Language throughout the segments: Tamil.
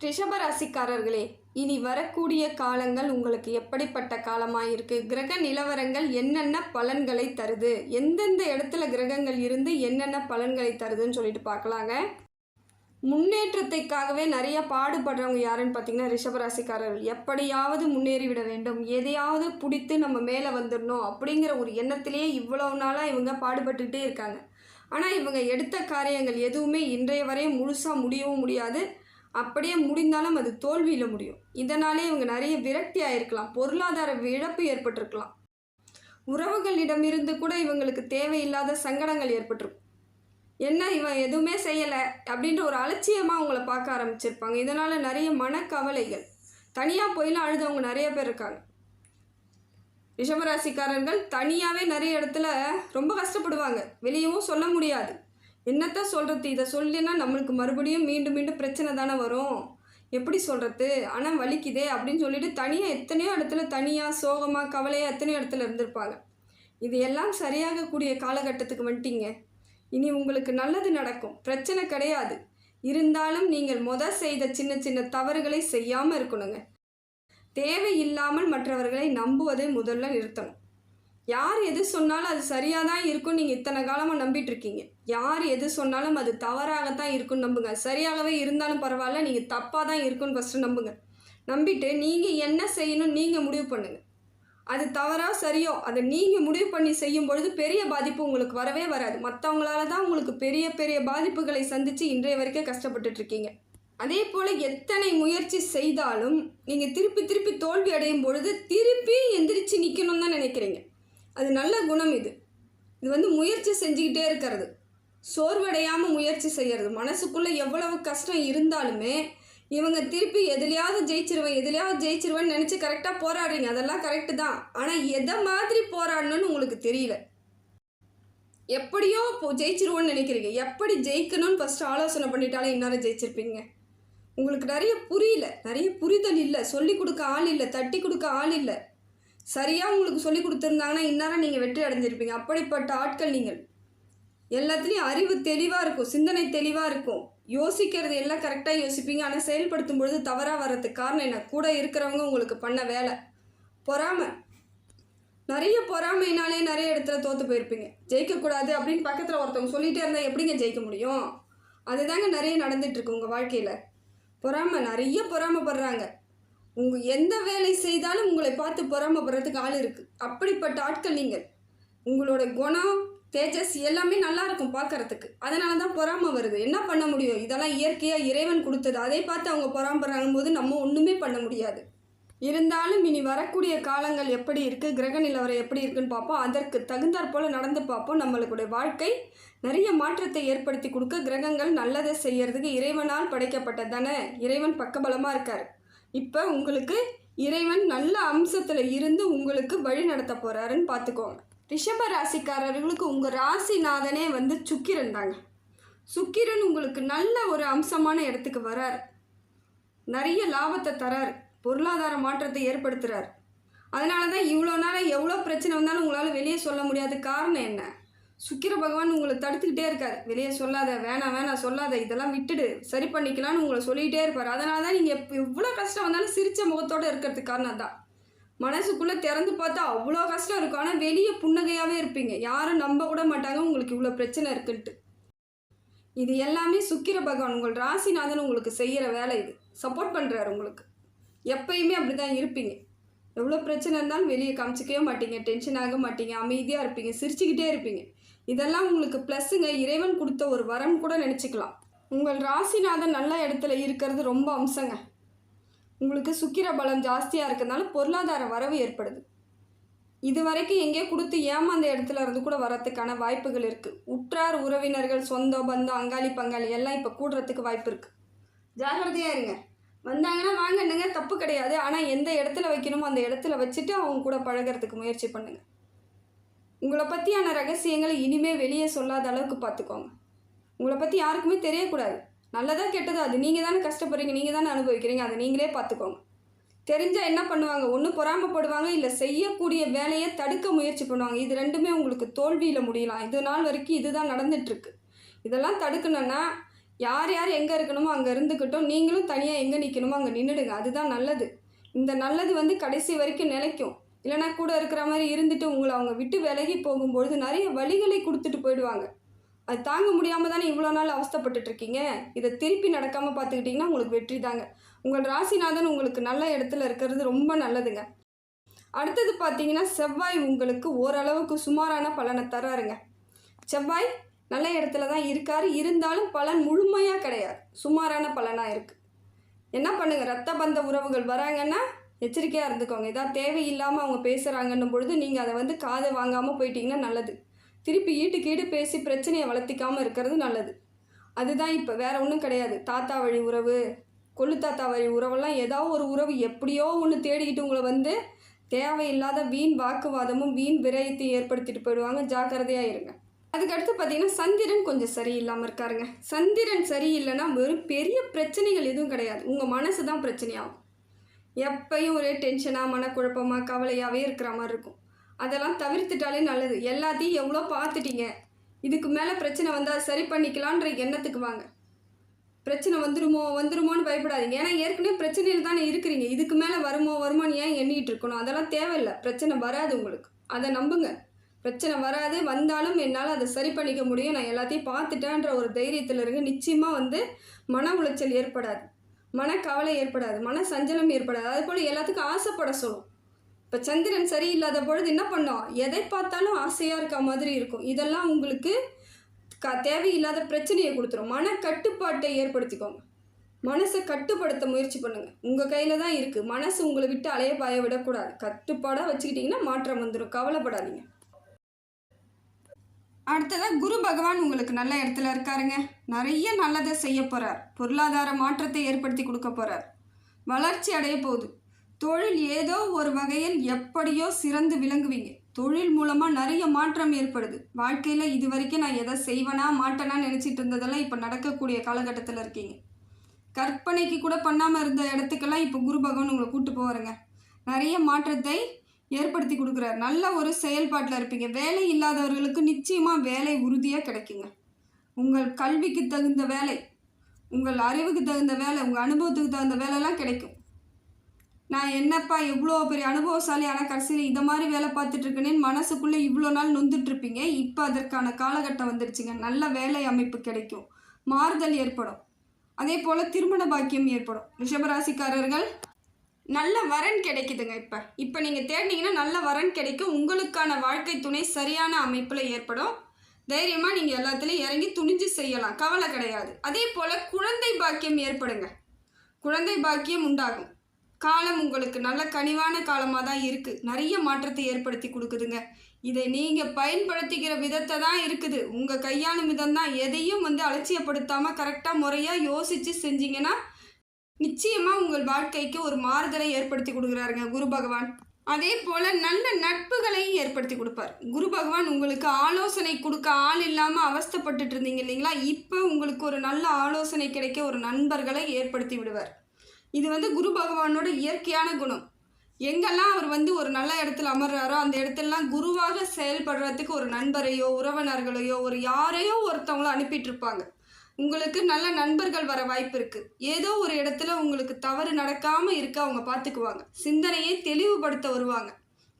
ரிஷபராசிக்காரர்களே, இனி வரக்கூடிய காலங்கள் உங்களுக்கு எப்படிப்பட்ட காலமாக இருக்குது? கிரக நிலவரங்கள் என்னென்ன பலன்களை தருது? எந்தெந்த இடத்துல கிரகங்கள் இருந்து என்னென்ன பலன்களை தருதுன்னு சொல்லிட்டு பார்க்கலாங்க. முன்னேற்றத்துக்காகவே நிறைய பாடுபடுறவங்க யாருன்னு பார்த்தீங்கன்னா ரிஷபராசிக்காரர்கள். எப்படியாவது முன்னேறிவிட வேண்டும், எதையாவது பிடித்து நம்ம மேலே வந்துடணும் அப்படிங்கிற ஒரு எண்ணத்திலேயே இவ்வளவு நாளாக இவங்க பாடுபட்டுக்கிட்டே இருக்காங்க. ஆனால் இவங்க எடுத்த காரியங்கள் எதுவுமே இன்றைய வரையும் முழுசாக முடியவும் முடியாது. அப்படியே முடிந்தாலும் அது தோல்வியில் முடியும். இதனாலே இவங்க நிறைய விரக்தி ஆகிருக்கலாம், பொருளாதார இழப்பு ஏற்பட்டிருக்கலாம், உறவுகளிடமிருந்து கூட இவங்களுக்கு தேவையில்லாத சங்கடங்கள் ஏற்பட்டிருக்கும். என்ன இவன் எதுவுமே செய்யலை அப்படின்ற ஒரு அலட்சியமாக அவங்கள பார்க்க ஆரம்பிச்சிருப்பாங்க. இதனால் நிறைய மனக்கவலைகள், தனியாக போயெல்லாம் அழுதவங்க நிறைய பேர் இருக்காங்க. ரிஷபராசிக்காரர்கள் தனியாகவே நிறைய இடத்துல ரொம்ப கஷ்டப்படுவாங்க, வெளியவும் சொல்ல முடியாது. என்னத்த சொல்கிறது, இதை சொல்லினா நம்மளுக்கு மறுபடியும் மீண்டும் மீண்டும் பிரச்சனை தானே வரும், எப்படி சொல்கிறது, ஆனால் வலிக்குதே அப்படின்னு சொல்லிட்டு தனியாக எத்தனையோ இடத்துல தனியாக சோகமாக கவலையாக எத்தனையோ இடத்துல இருந்திருப்பாங்க. இது எல்லாம் சரியாகக்கூடிய காலகட்டத்துக்கு வந்துட்டீங்க. இனி உங்களுக்கு நல்லது நடக்கும், பிரச்சனை கிடையாது. இருந்தாலும் நீங்கள் செய்த சின்ன சின்ன தவறுகளை செய்யாமல் இருக்கணுங்க. தேவையில்லாமல் மற்றவர்களை நம்புவதை முதல்ல நிறுத்தணும். யார் எது சொன்னாலும் அது சரியாக தான் இருக்கும்னு நீங்கள் இத்தனை காலமாக நம்பிட்டு இருக்கீங்க. யார் எது சொன்னாலும் அது தவறாகத்தான் இருக்குன்னு நம்புங்க. சரியாகவே இருந்தாலும் பரவாயில்ல, நீங்கள் தப்பாக தான் இருக்குன்னு ஃபஸ்ட்டு நம்புங்க. நம்பிட்டு நீங்கள் என்ன செய்யணும் நீங்கள் முடிவு பண்ணுங்கள். அது தவறா சரியோ அதை நீங்கள் முடிவு பண்ணி செய்யும் பொழுது பெரிய பாதிப்பு உங்களுக்கு வரவே வராது. மற்றவங்களால தான் உங்களுக்கு பெரிய பெரிய பாதிப்புகளை சந்தித்து இன்றைய வரைக்கும் கஷ்டப்பட்டுட்ருக்கீங்க. அதே போல் எத்தனை முயற்சி செய்தாலும் நீங்கள் திருப்பி திருப்பி தோல்வி அடையும் பொழுது திருப்பி எந்திரிச்சு நிற்கணும்னு தான் நினைக்கிறீங்க. அது நல்ல குணம். இது முயற்சி செஞ்சுக்கிட்டே இருக்கிறது, சோர்வடையாமல் முயற்சி செய்கிறது. மனசுக்குள்ளே எவ்வளவு கஷ்டம் இருந்தாலுமே இவங்க திருப்பி எதுலையாவது ஜெயிச்சிருவேன்னு நினச்சி கரெக்டாக போராடுறீங்க. அதெல்லாம் கரெக்டு தான். ஆனால் எதை மாதிரி போராடணும்னு உங்களுக்கு தெரியல. எப்படியோ ஜெயிச்சிருவோன்னு நினைக்கிறீங்க. எப்படி ஜெயிக்கணும்னு ஃபஸ்ட்டு ஆலோசனை பண்ணிட்டாலே இந்நேரம் ஜெயிச்சிருப்பீங்க. உங்களுக்கு நிறைய புரியல, நிறைய புரிதல் இல்லை, சொல்லி கொடுக்க ஆள் இல்லை, தட்டி கொடுக்க ஆள் இல்லை. சரியாக உங்களுக்கு சொல்லி கொடுத்துருந்தாங்கன்னா இந்நேரம் நீங்கள் வெற்றி அடைஞ்சிருப்பீங்க. அப்படிப்பட்ட ஆட்கள் நீங்கள். எல்லாத்துலேயும் அறிவு தெளிவாக இருக்கும், சிந்தனை தெளிவாக இருக்கும், யோசிக்கிறது எல்லாம் கரெக்டாக யோசிப்பீங்க. ஆனால் செயல்படுத்தும் பொழுது தவறாக வர்றதுக்கு காரணம் என்ன? கூட இருக்கிறவங்க உங்களுக்கு பண்ண வேலை பொறாமை. நிறைய பொறாமைனாலே நிறைய இடத்துல தோற்று போயிருப்பீங்க. ஜெயிக்கக்கூடாது அப்படின்னு பக்கத்தில் ஒருத்தவங்க சொல்லிகிட்டே இருந்தால் எப்படிங்க ஜெயிக்க முடியும்? அதுதாங்க நிறைய நடந்துகிட்ருக்கு உங்கள் வாழ்க்கையில். பொறாமை, நிறைய பொறாமைப்படுறாங்க. எந்த வேலை செய்தாலும் உங்களை பார்த்து பொறாமைப்படுறதுக்கு ஆள் இருக்குது. அப்படிப்பட்ட ஆட்கள் நீங்கள். உங்களோட குணம், தேஜஸ் எல்லாமே நல்லா இருக்கும் பார்க்கறதுக்கு. அதனால தான் பொறாமை வருது. என்ன பண்ண முடியும்? இதெல்லாம் இயற்கையாக இறைவன் கொடுத்தது. அதை பார்த்து அவங்க பொறாமைப்படுறாங்க போது நம்ம ஒன்றுமே பண்ண முடியாது. இருந்தாலும் இனி வரக்கூடிய காலங்கள் எப்படி இருக்குது, கிரக நிலவரம் எப்படி இருக்குன்னு பார்ப்போம். அதற்கு தகுந்தாற் போல் நடந்து பார்ப்போம். நம்மளுடைய வாழ்க்கை நிறைய மாற்றத்தை ஏற்படுத்தி கொடுக்க கிரகங்கள் நல்லதை செய்யறதுக்கு இறைவனால் படைக்கப்பட்டது தானே. இறைவன் பக்கபலமாக இருக்கார். இப்போ உங்களுக்கு இறைவன் நல்ல அம்சத்தில் இருந்து உங்களுக்கு வழி நடத்த போகிறாருன்னு பார்த்துக்கோங்க. ரிஷப ராசிக்காரர்களுக்கு உங்கள் ராசிநாதனே சுக்கிரன் தாங்க. சுக்கிரன் உங்களுக்கு நல்ல ஒரு அம்சமான இடத்துக்கு வரார், நிறைய லாபத்தை தரார், பொருளாதார மாற்றத்தை ஏற்படுத்துகிறார். அதனால தான் இவ்வளோ நாளாக எவ்வளோ பிரச்சனை வந்தாலும் உங்களால் வெளியே சொல்ல முடியாத காரணம் என்ன? சுக்கிர பகவான் உங்களை தடுத்துக்கிட்டே இருக்கார். வெளியே சொல்லாத, வேணாம் சொல்லாத, இதெல்லாம் விட்டுடு, சரி பண்ணிக்கலான்னு உங்களை சொல்லிகிட்டே இருப்பார். அதனால தான் நீங்கள் எவ்வளோ கஷ்டம் வந்தாலும் சிரித்த முகத்தோடு இருக்கிறதுக்கு காரணம் தான். மனசுக்குள்ளே திறந்து பார்த்தா அவ்வளோ கஷ்டம் இருக்கும், ஆனால் வெளியே புன்னகையாகவே இருப்பீங்க. யாரும் நம்ப கூட மாட்டாங்க உங்களுக்கு இவ்வளோ பிரச்சனை இருக்குன்ட்டு. இது எல்லாமே சுக்கிர பகவான் உங்கள் ராசிநாதன் உங்களுக்கு செய்கிற வேலை. இது சப்போர்ட் பண்ணுறாரு உங்களுக்கு. எப்பயுமே அப்படி தான் இருப்பீங்க. எவ்வளோ பிரச்சனை இருந்தாலும் வெளியே காமிச்சிக்கவே மாட்டீங்க, டென்ஷன் ஆக மாட்டீங்க, அமைதியாக இருப்பீங்க, சிரிச்சுக்கிட்டே இருப்பீங்க. இதெல்லாம் உங்களுக்கு ப்ளஸ்ஸுங்க. இறைவன் கொடுத்த ஒரு வரம் கூட நினச்சிக்கலாம். உங்கள் ராசிநாதன் நல்ல இடத்துல இருக்கிறது ரொம்ப அம்சங்க. உங்களுக்கு சுக்கிர பலம் ஜாஸ்தியாக இருக்கிறதுனால பொருளாதார வரவு ஏற்படுது. இது வரைக்கும் எங்கேயோ கொடுத்து ஏமாந்த இடத்துல இருந்து கூட வரத்துக்கான வாய்ப்புகள் இருக்குது. உற்றார் உறவினர்கள், சொந்த பந்தம், அங்காளி பங்காளி எல்லாம் இப்போ கூடுறதுக்கு வாய்ப்பு இருக்குது. ஜாகிரதையாக இருங்க. வந்தாங்கன்னா வாங்கன்னுங்க, தப்பு கிடையாது. ஆனால் எந்த இடத்துல வைக்கணுமோ அந்த இடத்துல வச்சுட்டு அவங்க கூட பழகிறதுக்கு முயற்சி பண்ணுங்கள். உங்களை பற்றியான ரகசியங்களை இனிமேல் வெளியே சொல்லாத அளவுக்கு பார்த்துக்கோங்க. உங்களை பற்றி யாருக்குமே தெரியக்கூடாது. நல்லதா கெட்டதோ அது நீங்கள் தானே கஷ்டப்படுறீங்க, நீங்கள் தானே அனுபவிக்கிறீங்க. அதை நீங்களே பார்த்துக்கோங்க. தெரிஞ்சால் என்ன பண்ணுவாங்க? ஒன்று பொறாமைப்படுவாங்க, இல்லை செய்யக்கூடிய வேலையை தடுக்க முயற்சி பண்ணுவாங்க. இது ரெண்டுமே உங்களுக்கு தோல்வியில் முடியலாம். இது நாள் வரைக்கும் இதுதான் நடந்துகிட்ருக்கு. இதெல்லாம் தடுக்கணுன்னா யார் யார் எங்கே இருக்கணுமோ அங்கே இருந்துக்கிட்டோம். நீங்களும் தனியாக எங்கே நிற்கணுமோ அங்கே நின்றுடுங்க. அதுதான் நல்லது. இந்த நல்லது வந்து கடைசி வரைக்கும் நிலைக்கும். இல்லைனா கூட இருக்கிற மாதிரி இருந்துட்டு உங்களை அவங்க விட்டு விலகி போகும்பொழுது நிறைய வழிகளை கொடுத்துட்டு போயிடுவாங்க. அது தாங்க முடியாமல் தானே இவ்வளோ நாள் அவஸ்தைப்பட்டுட்ருக்கீங்க. இதை திருப்பி நடக்காமல் பார்த்துக்கிட்டிங்கன்னா உங்களுக்கு வெற்றி தாங்க. உங்கள் ராசிநாதன் உங்களுக்கு நல்ல இடத்துல இருக்கிறது ரொம்ப நல்லதுங்க. அடுத்தது பார்த்தீங்கன்னா செவ்வாய் உங்களுக்கு ஓரளவுக்கு சுமாரான பலனை தராருங்க. செவ்வாய் நல்ல இடத்துல தான் இருக்கார். இருந்தாலும் பலன் முழுமையாக கிடையாது, சுமாரான பலனாக இருக்குது. என்ன பண்ணுங்கள், ரத்த பந்த உறவுகள் வராங்கன்னா எச்சரிக்கையாக இருந்துக்கோங்க. ஏதாவது தேவையில்லாமல் அவங்க பேசுகிறாங்கன்னும் பொழுது நீங்கள் அதை வந்து காதை வாங்காமல் போயிட்டீங்கன்னா நல்லது. திருப்பி ஈட்டுக்கீடு பேசி பிரச்சனையை வளர்த்திக்காமல் இருக்கிறது நல்லது. அதுதான் இப்போ, வேறு ஒன்றும் கிடையாது. தாத்தா வழி உறவு, கொள்ளு தாத்தா வழி உறவெல்லாம் ஏதாவது ஒரு உறவு எப்படியோ ஒன்று தேடிக்கிட்டு உங்களை வந்து தேவையில்லாத வீண் வாக்குவாதமும் வீண் விரயத்தையும் ஏற்படுத்திட்டு போயிடுவாங்க. ஜாக்கிரதையாக இருங்க. அதுக்கடுத்து பார்த்தீங்கன்னா சந்திரன் கொஞ்சம் சரியில்லாமல் இருக்காருங்க. சந்திரன் சரியில்லைன்னா வெறும் பெரிய பிரச்சனைகள் எதுவும் கிடையாது, உங்கள் மனசு தான் பிரச்சனையாகும். எப்பயும் ஒரே டென்ஷனாக மனக்குழப்பமாக கவலையாகவே இருக்கிற மாதிரி இருக்கும். அதெல்லாம் தவிர்த்துட்டாலே நல்லது. எல்லாத்தையும் எவ்வளோ பார்த்துட்டீங்க, இதுக்கு மேலே பிரச்சனை வந்தால் சரி பண்ணிக்கலான்ற எண்ணத்துக்கு வாங்க. பிரச்சனை வந்துருமோன்னு பயப்படாதீங்க. ஏன்னா ஏற்கனவே பிரச்சனையில் தானே இருக்கிறீங்க. இதுக்கு மேலே வருமானு ஏன் எண்ணிகிட்டு இருக்கணும்? அதெல்லாம் தேவையில்லை. பிரச்சனை வராது உங்களுக்கு, அதை நம்புங்க. பிரச்சனை வராது, வந்தாலும் என்னால் அதை சரி பண்ணிக்க முடியும், நான் எல்லாத்தையும் பார்த்துட்டேன்ற ஒரு தைரியத்தில் இருங்க. நிச்சயமாக வந்து மன உளைச்சல் ஏற்படாது, மனக்கவலை ஏற்படாது, மன சஞ்சலம் ஏற்படாது. அதே போல் எல்லாத்துக்கும் ஆசைப்பட சொல்லும். இப்போ சந்திரன் சரியில்லாத பொழுது என்ன பண்ணோம், எதை பார்த்தாலும் ஆசையாக இருக்க மாதிரி இருக்கும். இதெல்லாம் உங்களுக்கு தேவையில்லாத பிரச்சனையை கொடுத்துரும். மன கட்டுப்பாட்டை ஏற்படுத்திக்கோங்க. மனசை கட்டுப்படுத்த முயற்சி பண்ணுங்கள். உங்கள் கையில் தான் இருக்குது. மனசு உங்களை விட்டு அலைய பாய விடக்கூடாது. கட்டுப்பாடாக வச்சுக்கிட்டிங்கன்னா மாற்றம் வந்துடும். கவலைப்படாதீங்க. அடுத்ததாக குரு பகவான் உங்களுக்கு நல்ல இடத்துல இருக்காருங்க. நிறைய நல்லதை செய்ய போகிறார். பொருளாதார மாற்றத்தை ஏற்படுத்தி கொடுக்க போகிறார். வளர்ச்சி அடைய போகுது. தொழில் ஏதோ ஒரு வகையில் எப்படியோ சிறந்து விளங்குவீங்க. தொழில் மூலமாக நிறைய மாற்றம் ஏற்படுது. வாழ்க்கையில் இது வரைக்கும் நான் எதை செய்வேனா மாட்டேனா நினச்சிட்டு இருந்ததெல்லாம் இப்போ நடக்கக்கூடிய காலகட்டத்தில் இருக்கீங்க. கற்பனைக்கு கூட பண்ணாமல் இருந்த இடத்துக்கெல்லாம் இப்போ குரு பகவான் உங்களை கூப்பிட்டு போவாருங்க. நிறைய மாற்றத்தை ஏற்படுத்தி கொடுக்குறாரு. நல்ல ஒரு செயல்பாட்டில் இருப்பீங்க. வேலை இல்லாதவர்களுக்கு நிச்சயமாக வேலை உறுதியாக கிடைக்குங்க. உங்கள் கல்விக்கு தகுந்த வேலை, உங்கள் அறிவுக்கு தகுந்த வேலை, உங்கள் அனுபவத்துக்கு தகுந்த வேலைலாம் கிடைக்கும். நான் என்னப்பா எவ்வளோ பெரிய அனுபவசாலி, ஆனால் கடைசியில் இந்த மாதிரி வேலை பார்த்துட்ருக்கேன்னு மனசுக்குள்ளே இவ்வளோ நாள் நொந்துட்டுருப்பீங்க. இப்போ அதற்கான காலகட்டம் வந்துடுச்சுங்க. நல்ல வேலை அமைப்பு கிடைக்கும், மாறுதல் ஏற்படும். அதே போல் திருமண பாக்கியம் ஏற்படும். ரிஷபராசிக்காரர்கள் நல்ல வரன் கிடைக்குதுங்க. இப்போ நீங்கள் தேடினீங்கன்னா நல்ல வரன் கிடைக்கும். உங்களுக்கான வாழ்க்கை துணை சரியான அமைப்பில் ஏற்படும். தைரியமாக நீங்கள் எல்லாத்துலேயும் இறங்கி துணிஞ்சு செய்யலாம், கவலை கிடையாது. அதே போல் குழந்தை பாக்கியம் ஏற்படுங்க. குழந்தை பாக்கியம் உண்டாகும். காலம் உங்களுக்கு நல்ல கனிவான காலமாக தான் இருக்குது. நிறைய மாற்றத்தை ஏற்படுத்தி கொடுக்குதுங்க. இதை நீங்கள் பயன்படுத்திக்கிற விதத்தை தான் இருக்குது, உங்கள் கையாளும் விதம் தான். எதையும் வந்து அலட்சியப்படுத்தாமல் கரெக்டாக முறையாக யோசித்து செஞ்சீங்கன்னா நிச்சயமாக உங்கள் வாழ்க்கைக்கு ஒரு மாறுதலை ஏற்படுத்தி கொடுக்குறாருங்க குரு பகவான். அதே போல் நல்ல நட்புகளையும் ஏற்படுத்தி கொடுப்பார். குரு பகவான் உங்களுக்கு ஆலோசனை கொடுக்க ஆள் இல்லாமல் அவஸ்தைப்பட்டுட்டு இருந்தீங்க இல்லைங்களா, இப்போ உங்களுக்கு ஒரு நல்ல ஆலோசனை கிடைக்க ஒரு நண்பர்களை ஏற்படுத்தி விடுவார். இது வந்து குரு பகவானோட இயற்கையான குணம். எங்கெல்லாம் அவர் வந்து ஒரு நல்ல இடத்துல அமர்றாரோ அந்த இடத்துலலாம் குருவாக செயல்படுறதுக்கு ஒரு நண்பரையோ உறவினர்களையோ ஒரு யாரையோ ஒருத்தவங்களோ அனுப்பிட்டு இருப்பாங்க. உங்களுக்கு நல்ல நண்பர்கள் வர வாய்ப்பு இருக்குது. ஏதோ ஒரு இடத்துல உங்களுக்கு தவறு நடக்காமல் இருக்க அவங்க பார்த்துக்குவாங்க. சிந்தனையை தெளிவுபடுத்த வருவாங்க,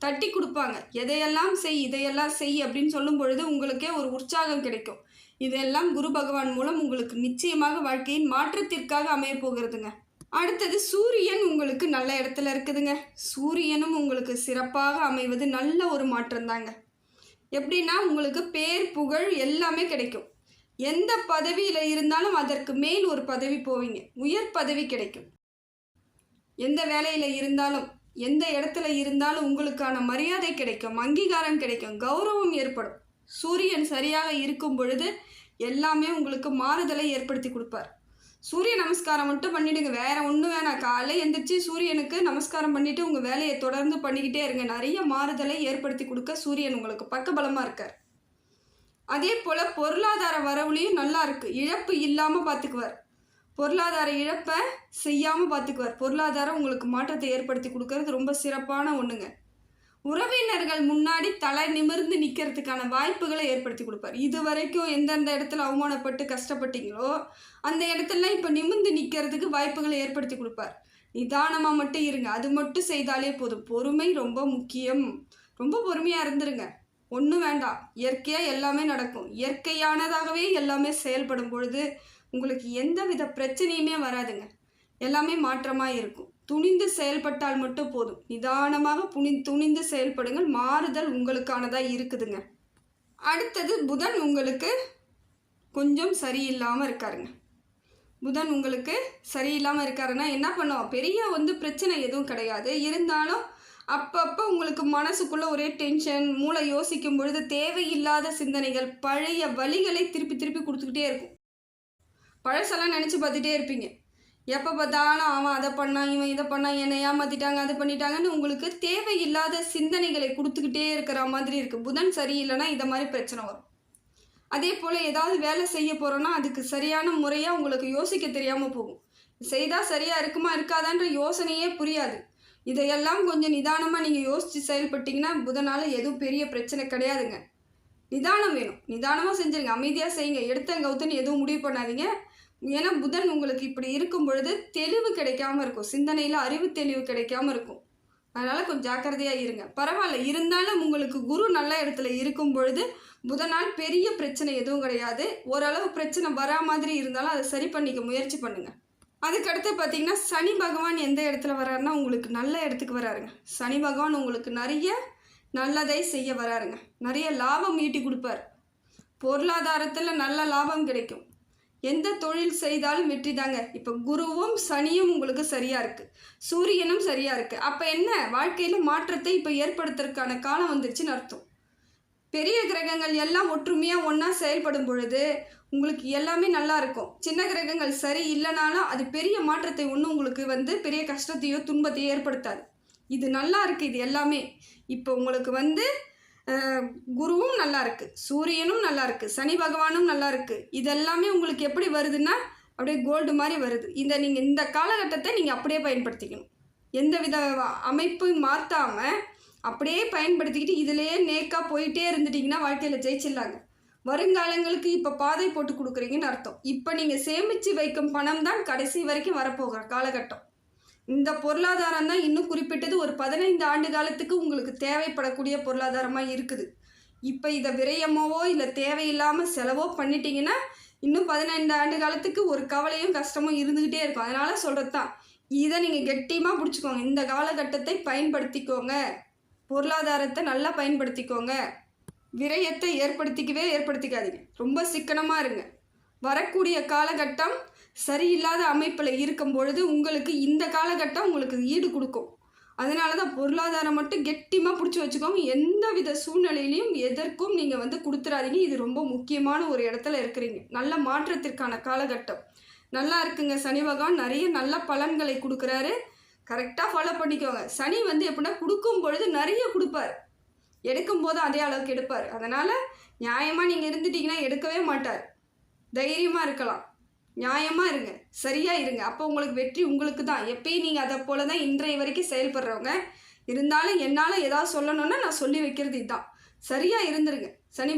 தட்டி கொடுப்பாங்க. இதையெல்லாம் இதையெல்லாம் செய் அப்படின்னு சொல்லும் பொழுது உங்களுக்கே ஒரு உற்சாகம் கிடைக்கும். இதெல்லாம் குரு பகவான் மூலம் உங்களுக்கு நிச்சயமாக வாழ்க்கையின் மாற்றத்திற்காக அமைய போகிறதுங்க. அடுத்தது சூரியன் உங்களுக்கு நல்ல இடத்துல இருக்குதுங்க. சூரியனும் உங்களுக்கு சிறப்பாக அமைவது நல்ல ஒரு மாற்றம் தாங்க. எப்படின்னா உங்களுக்கு பேர் புகழ் எல்லாமே கிடைக்கும். எந்த பதவியில் இருந்தாலும் அதற்கு மேல் ஒரு பதவி போவீங்க, உயர் பதவி கிடைக்கும். எந்த வேலையில் இருந்தாலும் எந்த இடத்துல இருந்தாலும் உங்களுக்கான மரியாதை கிடைக்கும், அங்கீகாரம் கிடைக்கும், கௌரவம் ஏற்படும். சூரியன் சரியாக இருக்கும் பொழுது எல்லாமே உங்களுக்கு மாறுதலை ஏற்படுத்தி கொடுப்பார். சூரிய நமஸ்காரம் மட்டும் பண்ணிவிடுங்க, வேறு ஒன்றும் வேணாம். காலையில் எந்திரிச்சு சூரியனுக்கு நமஸ்காரம் பண்ணிவிட்டு உங்கள் வேலையை தொடர்ந்து பண்ணிக்கிட்டே இருங்க. நிறைய மாறுதலை ஏற்படுத்தி கொடுக்க சூரியன் உங்களுக்கு பக்கபலமாக இருக்கார். அதே போல் பொருளாதார வரவுலையும் நல்லா இருக்குது. இழப்பு இல்லாமல் பார்த்துக்குவார். பொருளாதார இழப்பை செய்யாமல் பார்த்துக்குவார். பொருளாதாரம் உங்களுக்கு மாற்றத்தை ஏற்படுத்தி கொடுக்கறது ரொம்ப சிறப்பான ஒன்றுங்க. உறவினர்கள் முன்னாடி தலை நிமிர்ந்து நிற்கிறதுக்கான வாய்ப்புகளை ஏற்படுத்தி கொடுப்பார். இது வரைக்கும் எந்தெந்த இடத்துல அவமானப்பட்டு கஷ்டப்பட்டீங்களோ அந்த இடத்துல இப்போ நிமிர்ந்து நிற்கிறதுக்கு வாய்ப்புகளை ஏற்படுத்தி கொடுப்பார். நிதானமாக மட்டும் இருங்க, அது மட்டும் செய்தாலே போதும். பொறுமை ரொம்ப முக்கியம். ரொம்ப பொறுமையாக இருந்துருங்க, ஒன்றும் வேண்டாம். இயற்கையாக எல்லாமே நடக்கும். இயற்கையானதாகவே எல்லாமே செயல்படும் பொழுது உங்களுக்கு எந்த வித பிரச்சனையுமே வராதுங்க. எல்லாமே மாற்றமாக இருக்கும். துணிந்து செயல்பட்டால் மட்டும் போதும். நிதானமாக துணிந்து செயல்படுங்கள். மாறுதல் உங்களுக்கானதாக இருக்குதுங்க. அடுத்தது புதன் உங்களுக்கு கொஞ்சம் சரியில்லாமல் இருக்காருங்க. புதன் உங்களுக்கு சரியில்லாமல் இருக்காருன்னா என்ன பண்ணுவோம்? பெரிய பிரச்சனை எதுவும் கிடையாது. இருந்தாலும் அப்பப்போ உங்களுக்கு மனசுக்குள்ளே ஒரே டென்ஷன், மூளை யோசிக்கும் பொழுது தேவையில்லாத சிந்தனைகள், பழைய வழிகளை திருப்பி திருப்பி கொடுத்துக்கிட்டே இருக்கும். பழசெல்லாம் நினச்சி பார்த்துட்டே இருப்பீங்க. எப்போ பார்த்தாலும் அவன் அதை பண்ணான், இவன் இதை பண்ணான், என்னை ஏமாற்றிட்டாங்க, அதை பண்ணிட்டாங்கன்னு உங்களுக்கு தேவையில்லாத சிந்தனைகளை கொடுத்துக்கிட்டே இருக்கிற மாதிரி இருக்குது. புதன் சரியில்லைன்னா இதை மாதிரி பிரச்சனை வரும். அதே போல் ஏதாவது வேலை செய்ய போகிறோன்னா அதுக்கு சரியான முறையாக உங்களுக்கு யோசிக்க தெரியாமல் போகும். செய்தால் சரியாக இருக்குமா இருக்காதான்ற யோசனையே புரியாது. இதையெல்லாம் கொஞ்சம் நிதானமாக நீங்கள் யோசித்து செயல்பட்டிங்கன்னா புதனால் எதுவும் பெரிய பிரச்சனை கிடையாதுங்க. நிதானம் வேணும். நிதானமாக செஞ்சுருங்க, அமைதியாக செய்யுங்க. எடுத்தங்கவுத்துன்னு எதுவும் முடிவு பண்ணாதீங்க. ஏன்னா புதன் உங்களுக்கு இப்படி இருக்கும் பொழுது தெளிவு கிடைக்காம இருக்கும். சிந்தனையில் அறிவு தெளிவு கிடைக்காம இருக்கும். அதனால் கொஞ்சம் ஜாக்கிரதையாக இருங்க. பரவாயில்ல, இருந்தாலும் உங்களுக்கு குரு நல்ல இடத்துல இருக்கும் பொழுது புதனால் பெரிய பிரச்சனை எதுவும் கிடையாது. ஓரளவு பிரச்சனை வரா மாதிரி இருந்தாலும் அதை சரி பண்ணிக்க முயற்சி பண்ணுங்கள். அதுக்கடுத்து பார்த்தீங்கன்னா சனி பகவான் எந்த இடத்துல வர்றாருன்னா உங்களுக்கு நல்ல இடத்துக்கு வராருங்க. சனி பகவான் உங்களுக்கு நிறைய நல்லதை செய்ய வராருங்க. நிறைய லாபம் ஈட்டி கொடுப்பார். பொருளாதாரத்தில் நல்ல லாபம் கிடைக்கும். எந்த தொழில் செய்தாலும் வெற்றி தாங்க. இப்போ குருவும் சனியும் உங்களுக்கு சரியாக இருக்குது, சூரியனும் சரியாக இருக்குது. அப்போ என்ன, வாழ்க்கையில் மாற்றத்தை இப்போ ஏற்படுத்துறதுக்கான காலம் வந்துருச்சுன்னு அர்த்தம். பெரிய கிரகங்கள் எல்லாம் ஒற்றுமையாக ஒன்றா செயல்படும் பொழுது உங்களுக்கு எல்லாமே நல்லா இருக்கும். சின்ன கிரகங்கள் சரி இல்லைனாலும் அது பெரிய மாற்றத்தை ஒன்றும் உங்களுக்கு பெரிய கஷ்டத்தையோ துன்பத்தையோ ஏற்படுத்தாது. இது நல்லா இருக்குது. இது எல்லாமே இப்போ உங்களுக்கு குருவும் நல்லா இருக்குது, சூரியனும் நல்லா இருக்குது, சனி பகவானும் நல்லா இருக்குது. இதெல்லாமே உங்களுக்கு எப்படி வருதுன்னா அப்படியே கோல்டு மாதிரி வருது. நீங்கள் இந்த காலகட்டத்தை நீங்கள் அப்படியே பயன்படுத்திக்கணும். எந்த வித அமைப்பையும் மாற்றாமல் அப்படியே பயன்படுத்திக்கிட்டு இதிலேயே நேக்காக போயிட்டே இருந்துட்டிங்கன்னா வாழ்க்கையில் ஜெயிச்சிடலாங்க. வருங்காலங்களுக்கு இப்போ பாதை போட்டு கொடுக்குறீங்கன்னு அர்த்தம். இப்போ நீங்கள் சேமித்து வைக்கும் பணம் தான் கடைசி வரைக்கும் வரப்போகிற காலகட்டம். இந்த பொருளாதாரம் தான் இன்னும் குறிப்பிட்டது ஒரு 15 ஆண்டு காலத்துக்கு உங்களுக்கு தேவைப்படக்கூடிய பொருளாதாரமாக இருக்குது. இப்போ இதை விரயமாவோ இல்லை தேவையில்லாமல் செலவோ பண்ணிட்டீங்கன்னா இன்னும் 15 ஆண்டு காலத்துக்கு ஒரு கவலையும் கஷ்டமும் இருந்துக்கிட்டே இருக்கும். அதனால் சொல்கிறது தான், இதை நீங்கள் கெட்டியமாக பிடிச்சிக்கோங்க. இந்த காலகட்டத்தை பயன்படுத்திக்கோங்க. பொருளாதாரத்தை நல்லா பயன்படுத்திக்கோங்க. விரயத்தை ஏற்படுத்திக்காதீங்க. ரொம்ப சிக்கனமாக இருங்க. வரக்கூடிய காலகட்டம் சரியில்லாத அமைப்பில் இருக்கும் பொழுது உங்களுக்கு இந்த காலகட்டம் உங்களுக்கு ஈடு கொடுக்கும். அதனால தான் பொருளாதாரம் மட்டும் கெட்டியமாக பிடிச்சி வச்சுக்கோங்க. எந்த வித சூழ்நிலையிலையும் எதற்கும் நீங்கள் கொடுத்துடாதீங்க. இது ரொம்ப முக்கியமான ஒரு இடத்துல இருக்கிறீங்க. நல்ல மாற்றத்திற்கான காலகட்டம் நல்லா இருக்குங்க. சனி பகவான் நிறைய நல்ல பலன்களை கொடுக்குறாரு. கரெக்டாக ஃபாலோ பண்ணிக்கோங்க. சனி எப்படின்னா கொடுக்கும் பொழுது நிறைய கொடுப்பார், எடுக்கும் போது அதே அளவுக்கு எடுப்பார். அதனால் நியாயமாக நீங்கள் இருந்துட்டிங்கன்னா எடுக்கவே மாட்டார். தைரியமாக இருக்கலாம், நியாயமாக இருங்க, சரியாக இருங்க. அப்போ உங்களுக்கு வெற்றி உங்களுக்கு தான். எப்பயும் நீங்கள் அதை போல தான் இன்றைய வரைக்கும் செயல்படுறவங்க. இருந்தாலும் என்னால் ஏதாவது சொல்லணுன்னா நான் சொல்லி வைக்கிறது இதுதான். சரியாக இருந்துருங்க. சனி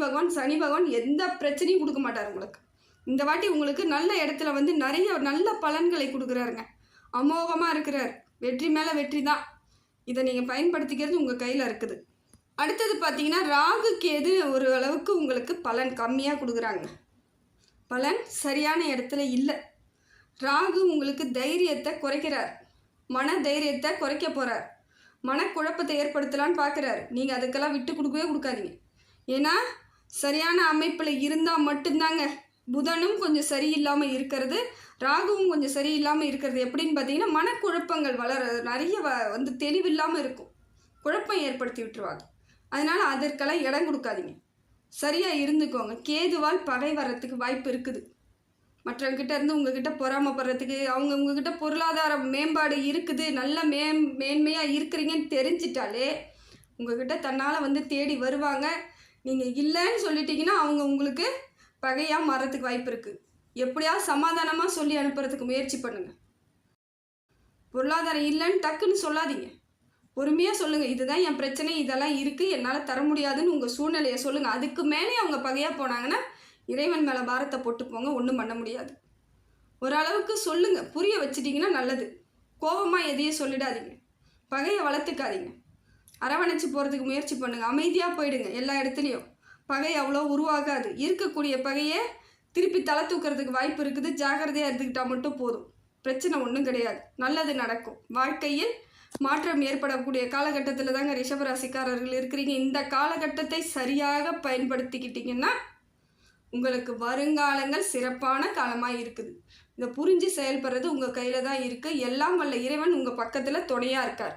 பகவான் எந்த பிரச்சனையும் கொடுக்க மாட்டார் உங்களுக்கு. இந்த வாட்டி உங்களுக்கு நல்ல இடத்துல நிறைய நல்ல பலன்களை கொடுக்குறாருங்க. அமோகமாக இருக்கிறார். வெற்றி மேலே வெற்றி தான். இதை நீங்கள் பயன்படுத்திக்கிறது உங்கள் கையில் இருக்குது. அடுத்தது பார்த்தீங்கன்னா ராகு கேது ஒரு அளவுக்கு உங்களுக்கு பலன் கம்மியாக கொடுக்குறாங்க. பலன் சரியான இடத்துல இல்லை. ராகு உங்களுக்கு தைரியத்தை குறைக்கிறார், மன தைரியத்தை குறைக்க போகிறார், மனக்குழப்பத்தை ஏற்படுத்தலான்னு பார்க்குறாரு. நீங்கள் அதுக்கெல்லாம் விட்டு கொடுக்காதீங்க. ஏன்னா சரியான அமைப்பில் இருந்தால் மட்டும்தாங்க. புதனும் கொஞ்சம் சரியில்லாமல் இருக்கிறது, ராகுவும் கொஞ்சம் சரியில்லாமல் இருக்கிறது. எப்படின்னு பார்த்தீங்கன்னா மனக்குழப்பங்கள் நிறைய தெளிவில்லாமல் இருக்கும். குழப்பம் ஏற்படுத்தி விட்டுருவாங்க. அதனால் அதற்கெல்லாம் இடம் கொடுக்காதீங்க. சரியாக இருந்துக்கோங்க. கேதுவால் பகை வர்றதுக்கு வாய்ப்பு இருக்குது. மற்றவங்கிட்ட இருந்து உங்ககிட்ட பொறாமப்படுறதுக்கு, அவங்க உங்ககிட்ட பொருளாதார மேம்பாடு இருக்குது, நல்ல மேன்மையாக இருக்கிறீங்கன்னு தெரிஞ்சிட்டாலே உங்ககிட்ட தன்னால் தேடி வருவாங்க. நீங்கள் இல்லைன்னு சொல்லிட்டீங்கன்னா அவங்க உங்களுக்கு பகையாக மாறத்துக்கு வாய்ப்பு இருக்குது. எப்படியாவது சமாதானமாக சொல்லி அனுப்புறதுக்கு முயற்சி பண்ணுங்கள். பொருளாதாரம் இல்லைன்னு டக்குன்னு சொல்லாதீங்க. பொறுமையாக சொல்லுங்கள், இதுதான் என் பிரச்சனை, இதெல்லாம் இருக்குது, என்னால் தர முடியாதுன்னு உங்கள் சூழ்நிலையை சொல்லுங்கள். அதுக்கு மேலே அவங்க பகையாக போனாங்கன்னா இறைவன் மேலே பாரத்தை போட்டு போங்க, ஒன்றும் பண்ண முடியாது. ஓரளவுக்கு சொல்லுங்கள், புரிய வச்சிட்டிங்கன்னா நல்லது. கோபமாக எதையும் சொல்லிடாதீங்க, பகையை வளர்த்துக்காதீங்க. அரவணைச்சு போகிறதுக்கு முயற்சி பண்ணுங்கள், அமைதியாக போயிடுங்க. எல்லா இடத்துலையும் பகை அவ்வளோ உருவாகாது. இருக்கக்கூடிய பகையை திருப்பி தலை தூக்கிறதுக்கு வாய்ப்பு இருக்குது. ஜாக்கிரதையாக இருந்துக்கிட்டால் மட்டும் போதும், பிரச்சனை ஒன்றும் கிடையாது, நல்லது நடக்கும். வாழ்க்கையில் மாற்றம் ஏற்படக்கூடிய காலகட்டத்தில் தாங்க ரிஷபராசிக்காரர்கள் இருக்கிறீங்க. இந்த காலகட்டத்தை சரியாக பயன்படுத்திக்கிட்டிங்கன்னா உங்களுக்கு வருங்காலங்கள் சிறப்பான காலமாக இருக்குது. இதை புரிஞ்சு செயல்படுறது உங்கள் கையில் தான் இருக்குது. எல்லாம் வல்ல இறைவன் உங்கள் பக்கத்தில் துணையாக இருக்கார்.